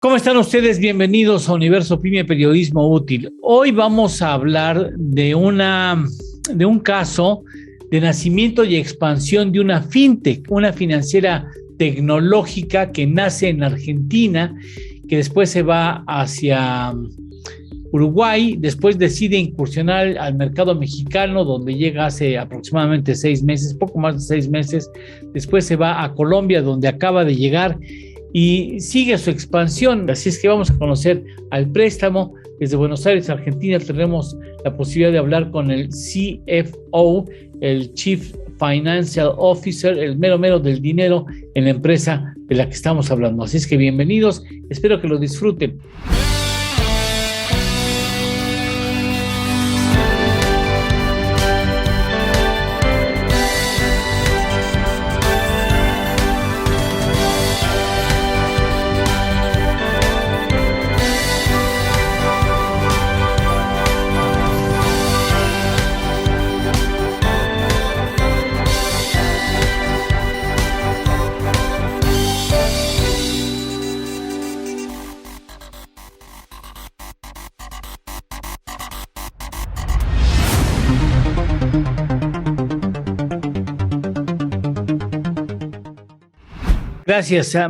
¿Cómo están ustedes? Bienvenidos a Universo Pyme Periodismo Útil. Hoy vamos a hablar de un caso de nacimiento y expansión de una fintech, una financiera tecnológica que nace en Argentina, que después se va hacia Uruguay, después decide incursionar al mercado mexicano, donde llega hace aproximadamente 6 meses, poco más de 6 meses. Después se va a Colombia, donde acaba de llegar, y sigue su expansión. Así es que vamos a conocer Alpréstamo. Desde Buenos Aires, Argentina, tenemos la posibilidad de hablar con el CFO, el Chief Financial Officer, el mero del dinero en la empresa de la que estamos hablando. Así es que bienvenidos, espero que lo disfruten.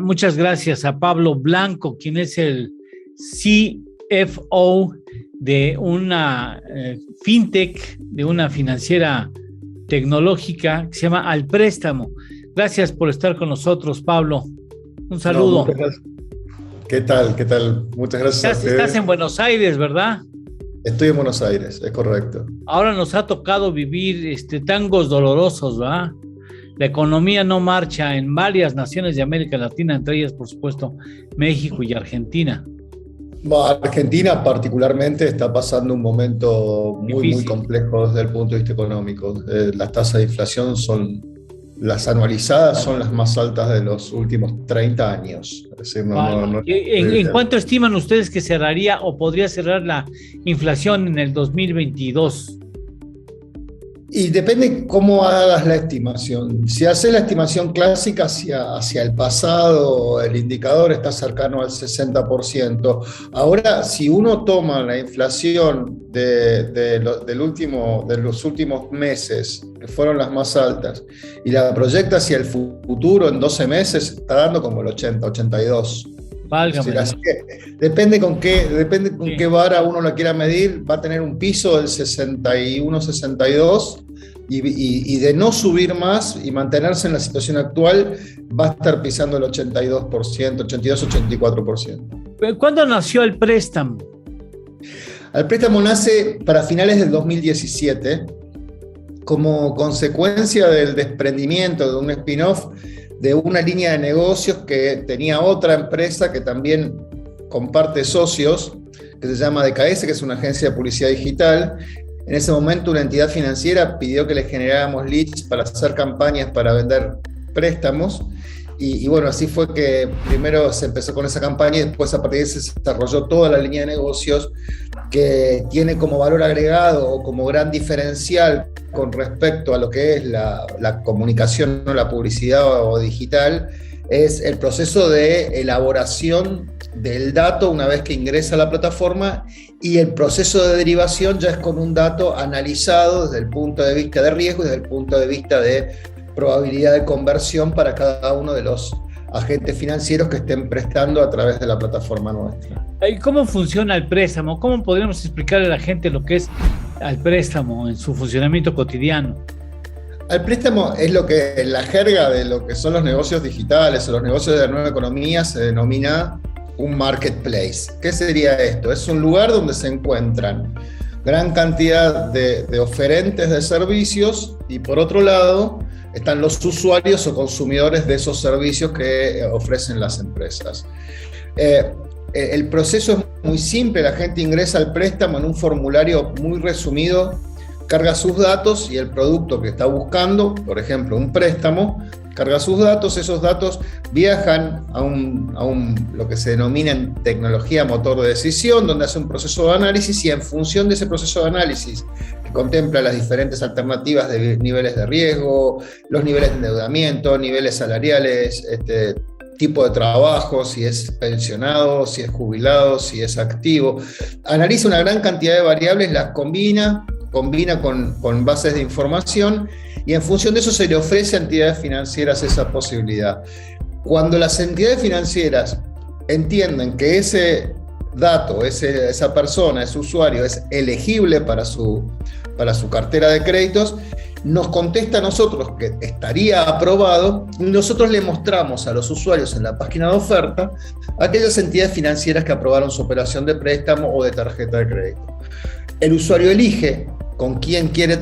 Muchas gracias a Pablo Blanco, quien es el CFO de una fintech, de una financiera tecnológica que se llama Alpréstamo. Gracias por estar con nosotros, Pablo. Un saludo. No, ¿Qué tal? Muchas gracias a ustedes. Estás en Buenos Aires, ¿verdad? Estoy en Buenos Aires, es correcto. Ahora nos ha tocado vivir tangos dolorosos, ¿verdad? La economía no marcha en varias naciones de América Latina, entre ellas, por supuesto, México y Argentina. Argentina particularmente está pasando un momento muy complejo desde el punto de vista económico. Las tasas de inflación las anualizadas son las más altas de los últimos 30 años. Es decir, ¿En cuánto estiman ustedes que cerraría o podría cerrar la inflación en el 2022? Y depende cómo hagas la estimación. Si haces la estimación clásica hacia el pasado, el indicador está cercano al 60%. Ahora, si uno toma la inflación de los últimos meses, que fueron las más altas, y la proyecta hacia el futuro en 12 meses, está dando como el 82. Válgame. Depende con qué vara uno la quiera medir, va a tener un piso del 61, 62, y de no subir más y mantenerse en la situación actual, va a estar pisando el 82%, 82, 84%. ¿Cuándo nació el préstamo? El préstamo nace para finales del 2017, como consecuencia del desprendimiento de un spin-off de una línea de negocios que tenía otra empresa que también comparte socios, que se llama DKS, que es una agencia de publicidad digital. En ese momento una entidad financiera pidió que le generáramos leads para hacer campañas para vender préstamos, y bueno, así fue que primero se empezó con esa campaña y después a partir de eso se desarrolló toda la línea de negocios que tiene como valor agregado o como gran diferencial con respecto a lo que es la comunicación o la publicidad o digital, es el proceso de elaboración del dato una vez que ingresa a la plataforma, y el proceso de derivación ya es con un dato analizado desde el punto de vista de riesgo y desde el punto de vista de probabilidad de conversión para cada uno de los agentes financieros que estén prestando a través de la plataforma nuestra. ¿Y cómo funciona el préstamo? ¿Cómo podríamos explicarle a la gente lo que es el préstamo en su funcionamiento cotidiano? El préstamo es lo que en la jerga de lo que son los negocios digitales o los negocios de la nueva economía se denomina un marketplace. ¿Qué sería esto? Es un lugar donde se encuentran gran cantidad de oferentes de servicios, y por otro lado están los usuarios o consumidores de esos servicios que ofrecen las empresas. El proceso es muy simple. La gente ingresa al préstamo en un formulario muy resumido, carga sus datos y el producto que está buscando, por ejemplo un préstamo, carga sus datos. Esos datos viajan a lo que se denomina en tecnología motor de decisión, donde hace un proceso de análisis, y en función de ese proceso de análisis, que contempla las diferentes alternativas de niveles de riesgo, los niveles de endeudamiento, niveles salariales, tipo de trabajo, si es pensionado, si es jubilado, si es activo. Analiza una gran cantidad de variables, las combina con bases de información y en función de eso se le ofrece a entidades financieras esa posibilidad. Cuando las entidades financieras entienden que ese dato, esa persona, ese usuario es elegible para su cartera de créditos, nos contesta a nosotros que estaría aprobado y nosotros le mostramos a los usuarios en la página de oferta aquellas entidades financieras que aprobaron su operación de préstamo o de tarjeta de crédito. El usuario elige con quién quiere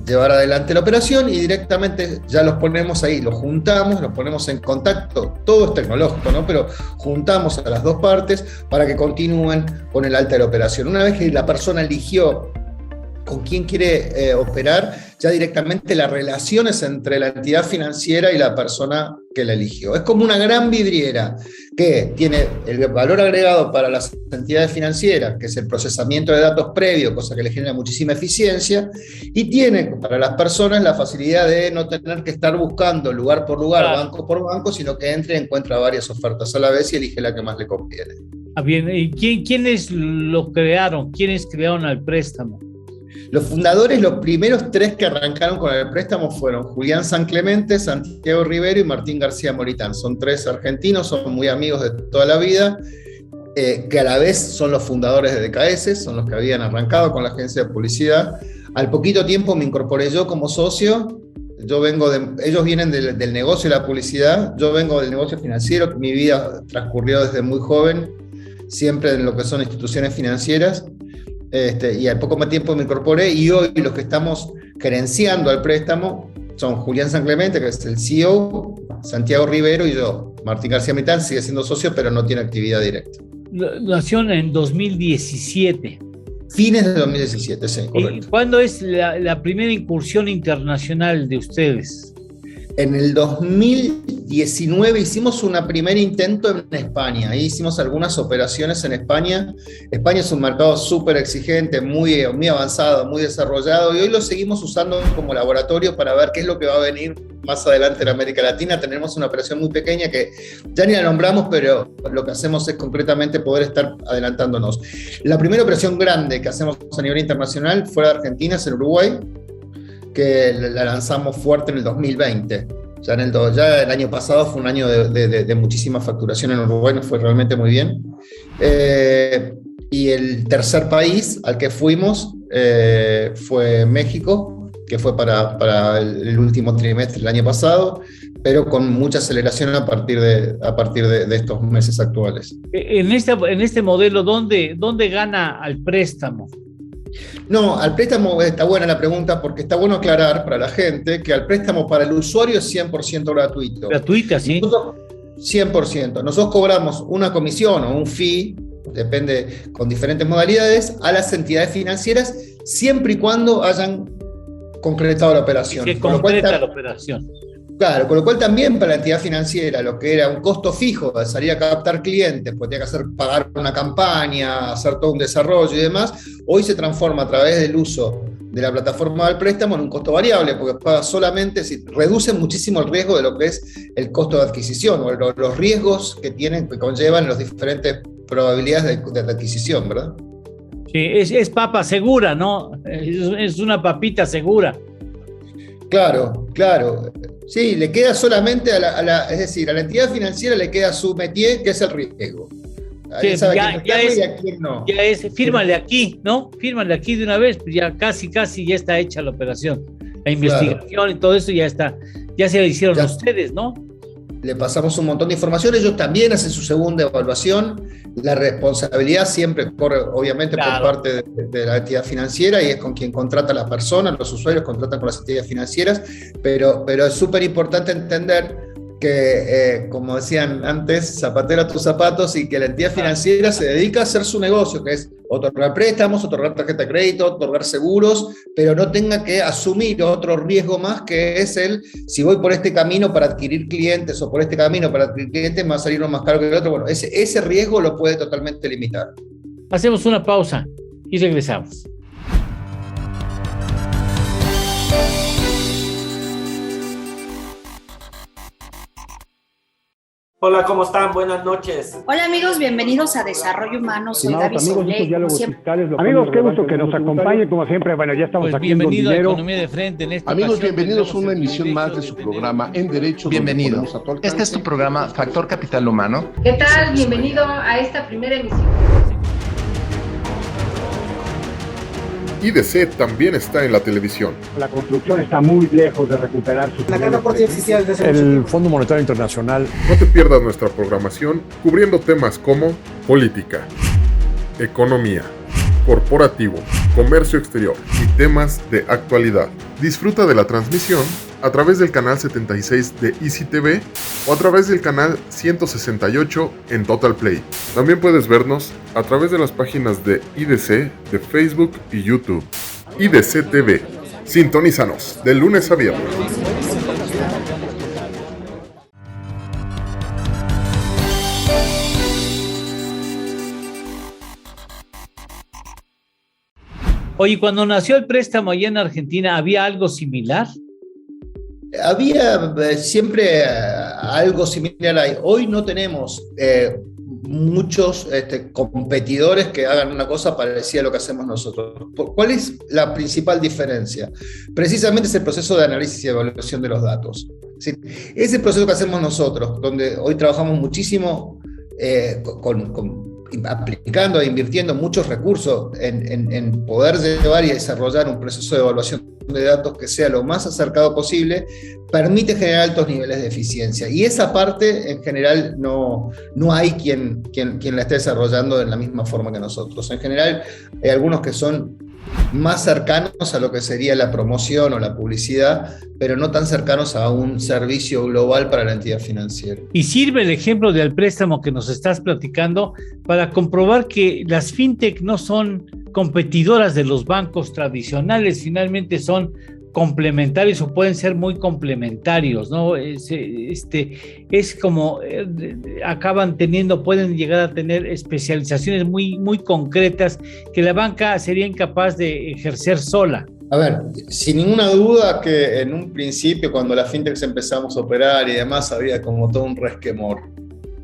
llevar adelante la operación y directamente ya los ponemos ahí, los juntamos, los ponemos en contacto, todo es tecnológico, ¿no? Pero juntamos a las dos partes para que continúen con el alta de la operación. Una vez que la persona eligió con quién quiere operar, ya directamente las relaciones entre la entidad financiera y la persona que la eligió. Es como una gran vidriera que tiene el valor agregado para las entidades financieras, que es el procesamiento de datos previo, cosa que le genera muchísima eficiencia, y tiene para las personas la facilidad de no tener que estar buscando lugar por lugar, claro, banco por banco, sino que entre y encuentra varias ofertas a la vez y elige la que más le conviene. Bien, ¿y quiénes lo crearon? ¿Quiénes crearon el préstamo? Los fundadores, los primeros tres que arrancaron con el préstamo fueron Julián San Clemente, Santiago Rivero y Martín García Moritán. Son tres argentinos, son muy amigos de toda la vida, que a la vez son los fundadores de DKS, son los que habían arrancado con la agencia de publicidad. Al poquito tiempo me incorporé yo como socio. Ellos vienen del negocio de la publicidad, yo vengo del negocio financiero. Mi vida transcurrió desde muy joven, siempre en lo que son instituciones financieras. Y al poco más tiempo me incorporé y hoy los que estamos gerenciando al préstamo son Julián San Clemente, que es el CEO, Santiago Rivero y yo. Martín García Moritán sigue siendo socio, pero no tiene actividad directa. Nació en 2017. Fines de 2017, sí, correcto. ¿Y cuándo es la primera incursión internacional de ustedes? En el 2019 hicimos un primer intento en España. Ahí hicimos algunas operaciones en España. España es un mercado súper exigente, muy avanzado, muy desarrollado, y hoy lo seguimos usando como laboratorio para ver qué es lo que va a venir más adelante en América Latina. Tenemos una operación muy pequeña que ya ni la nombramos, pero lo que hacemos es concretamente poder estar adelantándonos. La primera operación grande que hacemos a nivel internacional fuera de Argentina es en Uruguay, que la lanzamos fuerte en el 2020. Ya el año pasado fue un año de muchísima facturación en Uruguay, nos fue realmente muy bien. Y el tercer país al que fuimos fue México, que fue para el último trimestre del año pasado, pero con mucha aceleración a partir de estos meses actuales. En este modelo, ¿dónde gana al préstamo? No, al préstamo está buena la pregunta porque está bueno aclarar para la gente que al préstamo para el usuario es 100% gratuito. ¿Gratuita, sí? 100%. Nosotros cobramos una comisión o un fee, depende, con diferentes modalidades, a las entidades financieras siempre y cuando hayan concretado la operación. Que concreta la operación. Claro, con lo cual también para la entidad financiera, lo que era un costo fijo de salir a captar clientes, pues tenía que pagar una campaña, hacer todo un desarrollo y demás, hoy se transforma a través del uso de la plataforma del préstamo en un costo variable, porque paga solamente, reduce muchísimo el riesgo de lo que es el costo de adquisición, o los riesgos que conllevan las diferentes probabilidades de adquisición, ¿verdad? Sí, es papa segura, ¿no? Es una papita segura. Claro. Sí, le queda solamente es decir, a la entidad financiera le queda su métier, que es el riesgo. Sí, ya es, fírmale aquí, ¿no? Fírmale aquí de una vez, pues ya casi ya está hecha la operación. La investigación, claro, y todo eso ya está, ya se lo hicieron ustedes, ¿no? Le pasamos un montón de información, ellos también hacen su segunda evaluación. La responsabilidad siempre corre, obviamente, claro, por parte de la entidad financiera y es con quien contrata la persona, los usuarios contratan con las entidades financieras, pero es súper importante entender que, como decían antes, zapatero a tus zapatos, y que la entidad financiera se dedica a hacer su negocio, que es otorgar préstamos, otorgar tarjeta de crédito, otorgar seguros, pero no tenga que asumir otro riesgo más, que es si voy por este camino para adquirir clientes o por este camino para adquirir clientes, me va a salir uno más caro que el otro. Bueno, ese riesgo lo puede totalmente limitar. Hacemos una pausa y regresamos. Hola, ¿cómo están? Buenas noches. Hola amigos, bienvenidos a Desarrollo Humano. Soy Gaby Solé. Amigos, qué gusto que nos acompañen, como siempre. Bueno, ya estamos aquí en Don Bienvenido a Dinero. Economía de Frente. En esta Amigos, ocasión bienvenidos a tendremos una el emisión más de privilegio su tener- programa En Derecho. Bienvenido. donde ponemos a tu alcance. Este es tu programa Factor Capital Humano. ¿Qué tal? Bienvenido a esta primera emisión. IDC también está en la televisión. La construcción está muy lejos de recuperar su... La gran aporte existía desde hace mucho El tiempo. Fondo Monetario Internacional. No te pierdas nuestra programación cubriendo temas como política, economía, corporativo, comercio exterior y temas de actualidad. Disfruta de la transmisión a través del canal 76 de Easy TV o a través del canal 168 en Total Play. También puedes vernos a través de las páginas de IDC, de Facebook y YouTube. IDC TV. Sintonízanos de lunes a viernes. Oye, cuando nació el préstamo allá en Argentina, ¿había algo similar? Había siempre algo similar ahí. Hoy no tenemos muchos competidores que hagan una cosa parecida a lo que hacemos nosotros. ¿Cuál es la principal diferencia? Precisamente es el proceso de análisis y evaluación de los datos. Es decir, ese proceso que hacemos nosotros, donde hoy trabajamos muchísimo aplicando e invirtiendo muchos recursos en poder llevar y desarrollar un proceso de evaluación de datos que sea lo más acercado posible, permite generar altos niveles de eficiencia. Y esa parte, en general, no hay quien la esté desarrollando de la misma forma que nosotros. En general, hay algunos que son más cercanos a lo que sería la promoción o la publicidad, pero no tan cercanos a un servicio global para la entidad financiera. Y sirve el ejemplo del préstamo que nos estás platicando para comprobar que las fintech no son competidoras de los bancos tradicionales, finalmente son complementarios o pueden ser muy complementarios, ¿no? Es como pueden llegar a tener especializaciones muy, muy concretas que la banca sería incapaz de ejercer sola. A ver, sin ninguna duda que en un principio, cuando las fintechs empezamos a operar y demás, había como todo un resquemor.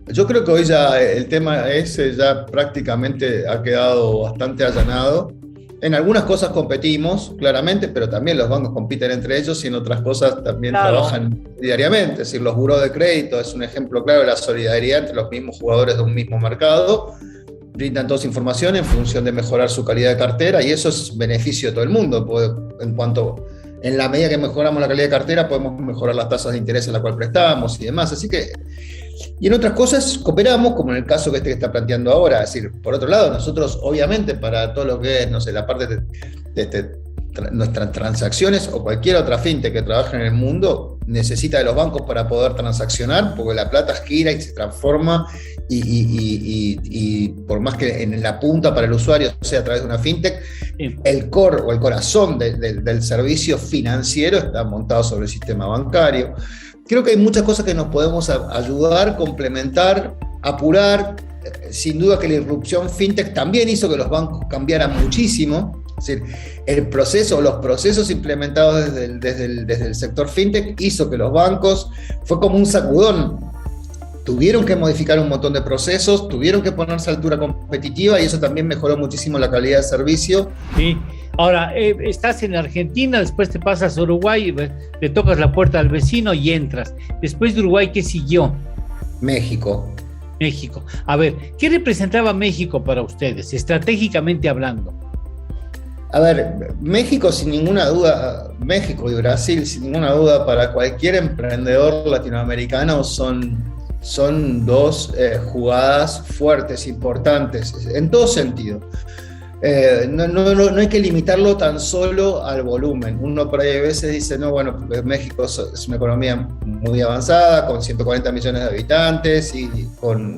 Yo creo que hoy ya el tema ese ya prácticamente ha quedado bastante allanado. En algunas cosas competimos, claramente, pero también los bancos compiten entre ellos y en otras cosas también trabajan diariamente. Es decir, los burós de crédito es un ejemplo claro de la solidaridad entre los mismos jugadores de un mismo mercado. Brindan toda esa información en función de mejorar su calidad de cartera y eso es beneficio de todo el mundo. En la medida que mejoramos la calidad de cartera, podemos mejorar las tasas de interés en la cual prestamos y demás. Así que, y en otras cosas cooperamos, como en el caso que está planteando ahora. Es decir, por otro lado, nosotros obviamente para todo lo que es, no sé, la parte de nuestras transacciones o cualquier otra fintech que trabaje en el mundo necesita de los bancos para poder transaccionar, porque la plata gira y se transforma y por más que en la punta para el usuario sea a través de una fintech, el core o el corazón del servicio financiero está montado sobre el sistema bancario. Creo que hay muchas cosas que nos podemos ayudar, complementar, apurar. Sin duda que la irrupción fintech también hizo que los bancos cambiaran muchísimo. Es decir, el proceso o los procesos implementados desde el sector fintech hizo que los bancos, fue como un sacudón. Tuvieron que modificar un montón de procesos, tuvieron que ponerse a altura competitiva y eso también mejoró muchísimo la calidad de servicio. Sí. Ahora, estás en Argentina, después te pasas a Uruguay, le tocas la puerta al vecino y entras. Después de Uruguay, ¿qué siguió? México. A ver, ¿qué representaba México para ustedes, estratégicamente hablando? A ver, México sin ninguna duda, México y Brasil sin ninguna duda para cualquier emprendedor latinoamericano son dos jugadas fuertes, importantes, en todo sentido. No hay que limitarlo tan solo al volumen. Uno por ahí a veces dice, no, bueno, México es una economía muy avanzada, con 140 millones de habitantes,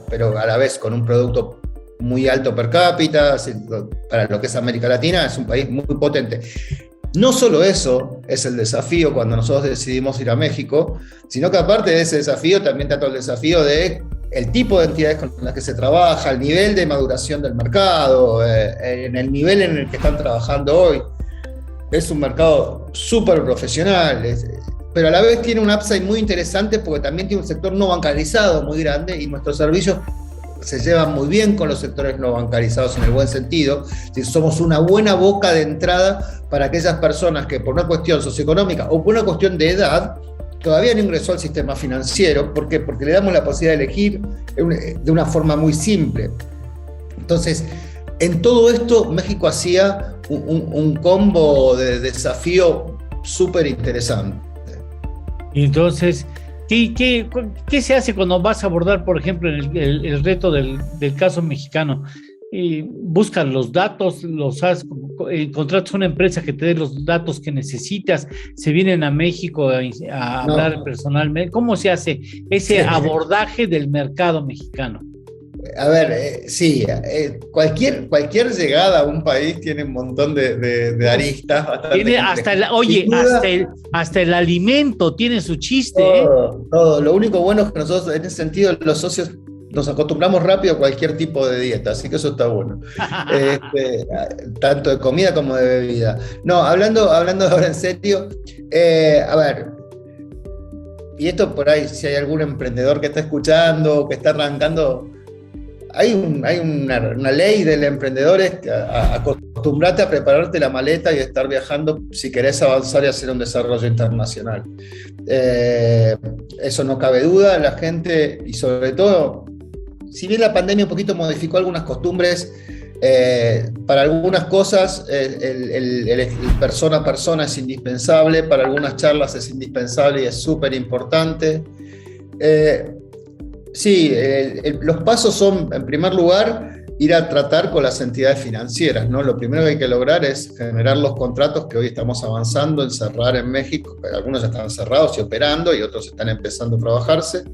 pero a la vez con un producto muy alto per cápita, para lo que es América Latina, es un país muy potente. No solo eso es el desafío cuando nosotros decidimos ir a México, sino que aparte de ese desafío también está todo el desafío de el tipo de entidades con las que se trabaja, el nivel de maduración del mercado, en el nivel en el que están trabajando hoy. Es un mercado súper profesional. pero a la vez tiene un upside muy interesante porque también tiene un sector no bancarizado muy grande y nuestros servicios se llevan muy bien con los sectores no bancarizados en el buen sentido. Si somos una buena boca de entrada para aquellas personas que por una cuestión socioeconómica o por una cuestión de edad todavía no ingresó al sistema financiero. ¿Por qué? Porque le damos la posibilidad de elegir de una forma muy simple. Entonces, en todo esto, México hacía un combo de desafío súper interesante. Entonces, ¿qué se hace cuando vas a abordar, por ejemplo, el reto del caso mexicano? Buscas los datos, contratas una empresa que te dé los datos que necesitas, se vienen a México a hablar personalmente. ¿Cómo se hace ese abordaje del mercado mexicano? A ver, sí, cualquier llegada a un país tiene un montón de aristas. Tiene hasta el alimento tiene su chiste. Todo. Lo único bueno es que nosotros, en ese sentido, los socios nos acostumbramos rápido a cualquier tipo de dieta, así que eso está bueno. Tanto de comida como de bebida. No, hablando ahora en serio, a ver, y esto por ahí, si hay algún emprendedor que está escuchando, que está arrancando, hay una ley del emprendedor, es acostumbrate a prepararte la maleta y estar viajando si querés avanzar y hacer un desarrollo internacional. Eso no cabe duda, la gente, y sobre todo, si bien la pandemia un poquito modificó algunas costumbres, para algunas cosas el persona a persona es indispensable, para algunas charlas es indispensable y es súper importante. Sí, los pasos son, en primer lugar, ir a tratar con las entidades financieras, ¿no? Lo primero que hay que lograr es generar los contratos que hoy estamos avanzando en cerrar en México. Algunos ya están cerrados y operando y otros están empezando a trabajarse.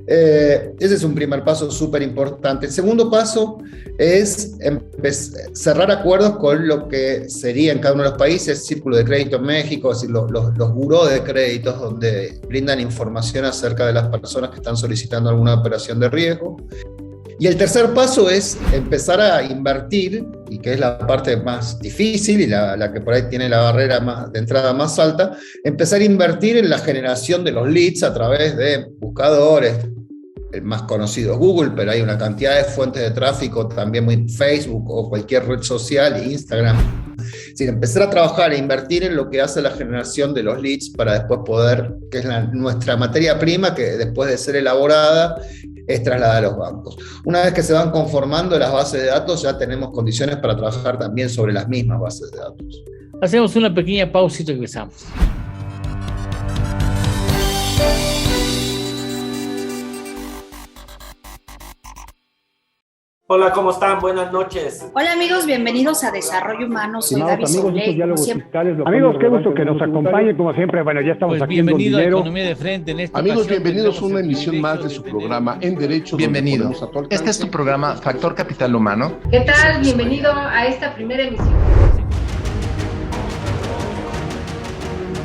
Ese es un primer paso súper importante. El segundo paso es cerrar acuerdos con lo que sería en cada uno de los países Círculo de Crédito en México, es decir, los burós de créditos donde brindan información acerca de las personas que están solicitando alguna operación de riesgo. Y el tercer paso es empezar a invertir, y que es la parte más difícil y la que por ahí tiene la barrera de entrada más alta, empezar a invertir en la generación de los leads a través de buscadores. El más conocido es Google, pero hay una cantidad de fuentes de tráfico, también muy Facebook o cualquier red social, Instagram. Es decir, empezar a trabajar e invertir en lo que hace la generación de los leads para después poder, que es nuestra materia prima, que después de ser elaborada, es trasladada a los bancos. Una vez que se van conformando las bases de datos, ya tenemos condiciones para trabajar también sobre las mismas bases de datos. Hacemos una pequeña pausa y regresamos. Hola, ¿cómo están? Buenas noches. Hola amigos, bienvenidos a Desarrollo Humano. Soy Gaby Soule. Amigos, qué gusto que nos acompañen, como siempre. Bueno, ya estamos aquí. Bienvenido a Economía de Frente. Amigos, bienvenidos a una emisión más de su programa En Derecho. Bienvenido. Este es tu programa Factor Capital Humano. ¿Qué tal? Bienvenido a esta primera emisión.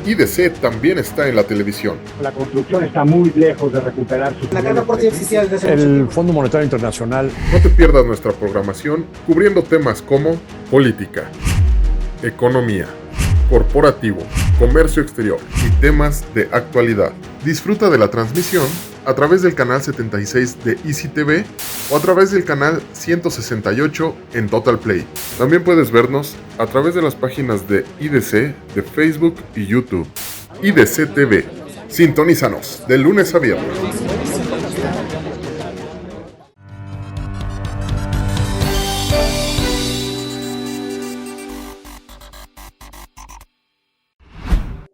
IDC también está en la televisión. La construcción está muy lejos de recuperar su... La gran aporte oficial de el Fondo Monetario Internacional. No te pierdas nuestra programación cubriendo temas como política, economía, corporativo, comercio exterior y temas de actualidad. Disfruta de la transmisión a través del canal 76 de Easy TV o a través del canal 168 en Total Play. También puedes vernos a través de las páginas de IDC, de Facebook y YouTube. IDC TV. Sintonízanos de lunes a viernes.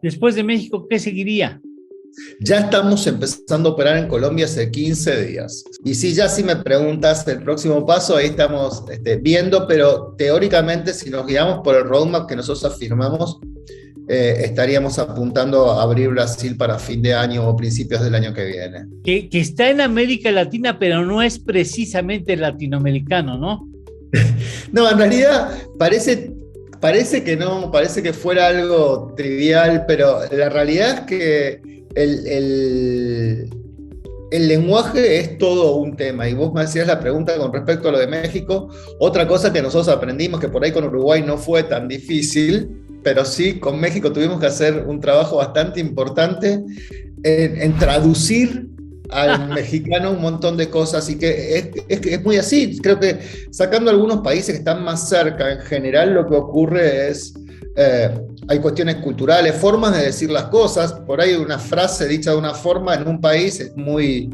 Después de México, ¿qué seguiría? Ya estamos empezando a operar en Colombia hace 15 días. Y si me preguntas el próximo paso, ahí estamos viendo, pero teóricamente si nos guiamos por el roadmap que nosotros afirmamos, estaríamos apuntando a abrir Brasil para fin de año o principios del año que viene. Que está en América Latina, pero no es precisamente latinoamericano, ¿no? No, en realidad parece que no, parece que fuera algo trivial, pero la realidad es que el lenguaje es todo un tema, y vos me hacías la pregunta con respecto a lo de México. Otra cosa que nosotros aprendimos, que por ahí con Uruguay no fue tan difícil, pero sí con México tuvimos que hacer un trabajo bastante importante en traducir al mexicano un montón de cosas, y que es muy así. Creo que sacando algunos países que están más cerca, en general lo que ocurre es, hay cuestiones culturales, formas de decir las cosas. Por ahí una frase dicha de una forma en un país es muy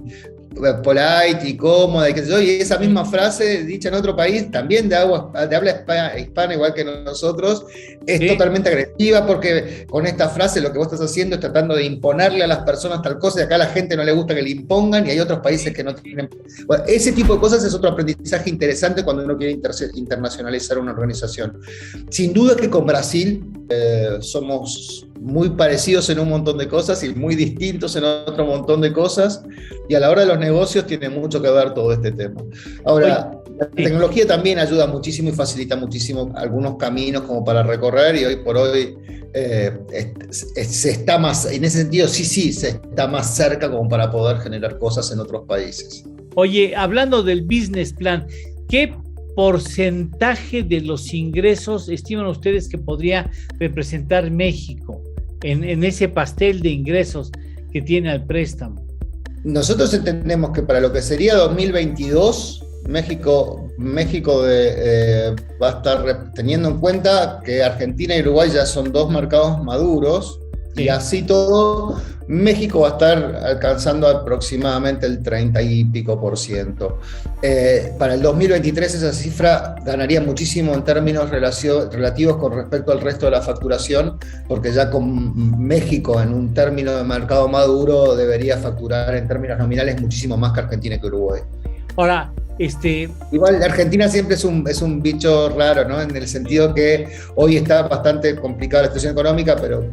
polite y cómoda, y qué sé yo, y esa misma frase dicha en otro país, también de habla hispana igual que nosotros, es totalmente agresiva, porque con esta frase lo que vos estás haciendo es tratando de imponerle a las personas tal cosa, y acá a la gente no le gusta que le impongan, y hay otros países que no tienen. Bueno, ese tipo de cosas es otro aprendizaje interesante cuando uno quiere internacionalizar una organización. Sin duda que con Brasil somos muy parecidos en un montón de cosas y muy distintos en otro montón de cosas, y a la hora de los negocios tiene mucho que ver todo este tema. Ahora, la tecnología también ayuda muchísimo y facilita muchísimo algunos caminos como para recorrer, y hoy por hoy se está más, en ese sentido sí, se está más cerca como para poder generar cosas en otros países. Oye, hablando del business plan, ¿qué porcentaje de los ingresos estiman ustedes que podría representar México en ese pastel de ingresos que tiene al préstamo? Nosotros entendemos que para lo que sería 2022, México va a estar teniendo en cuenta que Argentina y Uruguay ya son dos mercados maduros, sí. Y así todo, México va a estar alcanzando aproximadamente el 30 y pico %. Para el 2023 esa cifra ganaría muchísimo en términos relativos con respecto al resto de la facturación, porque ya con México en un término de mercado maduro debería facturar en términos nominales muchísimo más que Argentina y que Uruguay. Ahora, igual Argentina siempre es un bicho raro, ¿no? En el sentido que hoy está bastante complicada la situación económica, pero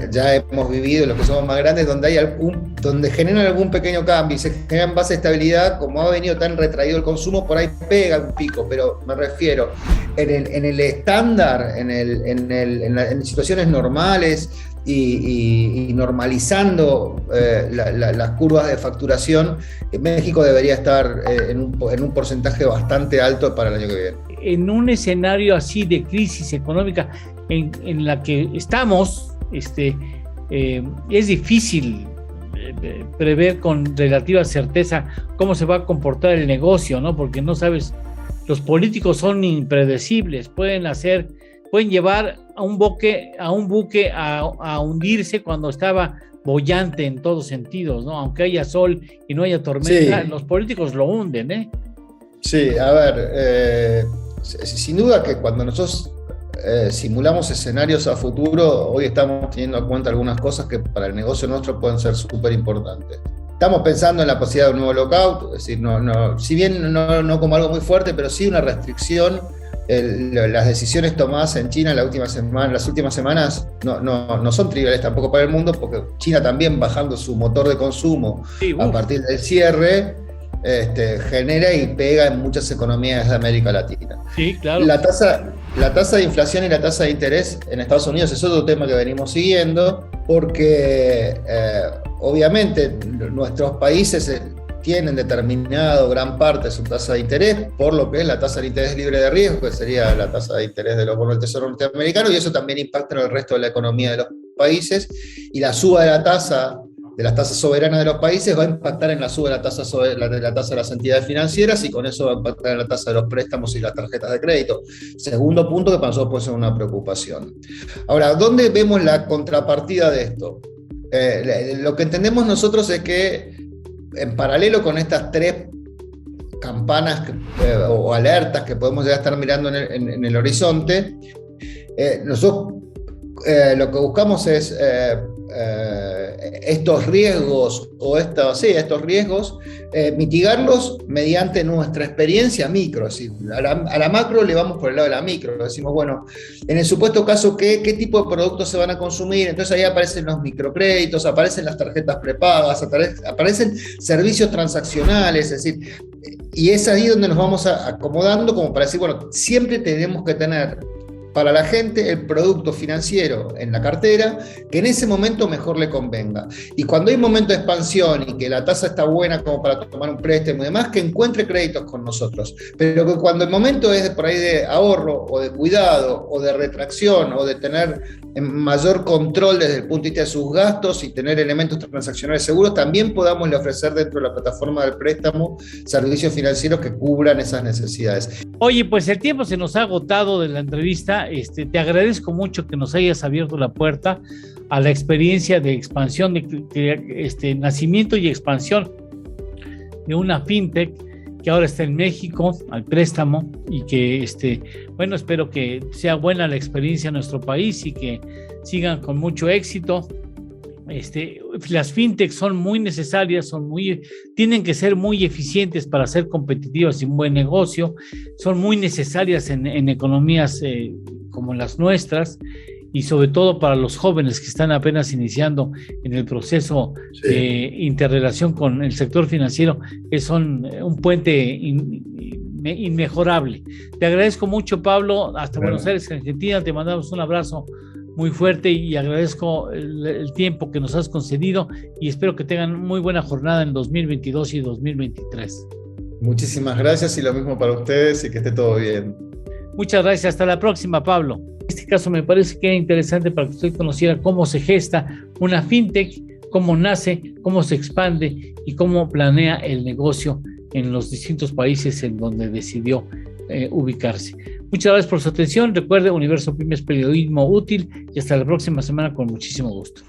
ya hemos vivido, los que somos más grandes, donde generan algún pequeño cambio y se generan base de estabilidad. Como ha venido tan retraído el consumo, por ahí pega un pico, pero me refiero en el estándar, en situaciones normales y normalizando las curvas de facturación, México debería estar en un porcentaje bastante alto para el año que viene. En un escenario así de crisis económica en la que estamos, es difícil prever con relativa certeza cómo se va a comportar el negocio, ¿no? Porque no sabes, los políticos son impredecibles, pueden llevar a un buque a hundirse cuando estaba boyante en todos sentidos, ¿no? Aunque haya sol y no haya tormenta, sí. Los políticos lo hunden, ¿eh? Sí, a ver, sin duda que cuando nosotros simulamos escenarios a futuro, hoy estamos teniendo en cuenta algunas cosas que para el negocio nuestro pueden ser súper importantes. Estamos pensando en la posibilidad de un nuevo lockout, es decir, si bien no como algo muy fuerte, pero sí una restricción. Las decisiones tomadas en China las últimas semanas no son triviales tampoco para el mundo, porque China también, bajando su motor de consumo a partir del cierre, genera y pega en muchas economías de América Latina. Sí, claro. La tasa de inflación y la tasa de interés en Estados Unidos es otro tema que venimos siguiendo, porque obviamente nuestros países tienen determinado gran parte de su tasa de interés por lo que es la tasa de interés libre de riesgo, que sería la tasa de interés de los bonos del Tesoro norteamericano, y eso también impacta en el resto de la economía de los países, y la suba de las tasas soberanas de los países va a impactar en la suba de la tasa de las entidades financieras, y con eso va a impactar en la tasa de los préstamos y las tarjetas de crédito. Segundo punto que para nosotros puede ser una preocupación. Ahora, ¿dónde vemos la contrapartida de esto? Lo que entendemos nosotros es que en paralelo con estas tres campanas o alertas que podemos ya estar mirando en el horizonte, nosotros lo que buscamos es estos riesgos estos riesgos, mitigarlos mediante nuestra experiencia micro. Es decir, a la macro le vamos por el lado de la micro. Decimos, bueno, en el supuesto caso, ¿qué tipo de productos se van a consumir? Entonces ahí aparecen los microcréditos, aparecen las tarjetas prepagas, aparecen servicios transaccionales, es decir, y es ahí donde nos vamos acomodando como para decir, bueno, siempre tenemos que tener para la gente el producto financiero en la cartera que en ese momento mejor le convenga. Y cuando hay un momento de expansión y que la tasa está buena como para tomar un préstamo y demás, que encuentre créditos con nosotros. Pero que cuando el momento es por ahí de ahorro o de cuidado o de retracción o de tener mayor control desde el punto de vista de sus gastos y tener elementos transaccionales seguros, también podamos ofrecer dentro de la plataforma del préstamo servicios financieros que cubran esas necesidades. Oye, pues el tiempo se nos ha agotado de la entrevista. Te agradezco mucho que nos hayas abierto la puerta a la experiencia de expansión, de nacimiento y expansión de una fintech que ahora está en México al préstamo y que, espero que sea buena la experiencia en nuestro país y que sigan con mucho éxito. Las fintechs son muy necesarias, tienen que ser muy eficientes para ser competitivas y un buen negocio, son muy necesarias en economías como las nuestras y sobre todo para los jóvenes que están apenas iniciando en el proceso de interrelación con el sector financiero, que son un puente inmejorable. Te agradezco mucho, Pablo, hasta Buenos Aires, Argentina, te mandamos un abrazo muy fuerte y agradezco el tiempo que nos has concedido y espero que tengan muy buena jornada en 2022 y 2023. Muchísimas gracias y lo mismo para ustedes y que esté todo bien. Muchas gracias, hasta la próxima, Pablo. En este caso me parece que era interesante para que usted conociera cómo se gesta una fintech, cómo nace, cómo se expande y cómo planea el negocio en los distintos países en donde decidió ubicarse. Muchas gracias por su atención. Recuerde, Universo Pymes, periodismo útil, y hasta la próxima semana con muchísimo gusto.